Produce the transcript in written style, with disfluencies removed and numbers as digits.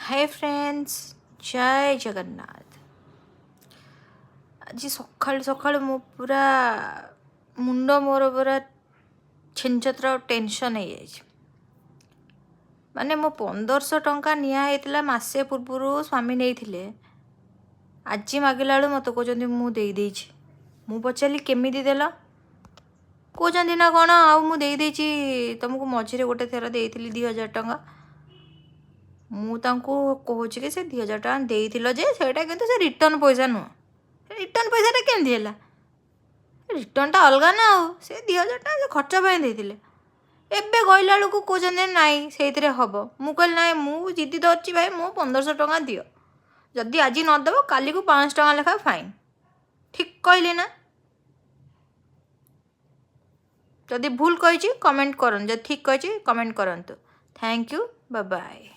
Hi friends, जय जगन्नाथ। आज सकाल सकाल मो पूरा मुंड मोर पूरा छिनछत्र टेंशन हो जाए। माने मो 1500 टंका निया होता मसे पूर्वर स्वामी नहीं आज मागिला बेलू मत कहते मुझे मु पचारि केमी देल कहते ना कौन आउे तुमको मझे गोटे थर दे 2000 टंका मुझे कहूँ कि से 2000 टका देल जे सेटा कि से रिटर्न पैसा नुह रिटर्न पैसा केमती है रिटर्न टा अलग ना से 2000 टका खर्च पे देते एबे कहला बेलू कहते नाई से हम मु कहली ना मु जिद्दी धरची भाई मो 1500 टका दियो जदि आज नदेव काली को 500 टका लेखा फाइन। ठीक कहली ना? जदि भूल कही कमेंट करन, जदि ठीक कही कमेंट करंतु। Thank you, bye bye.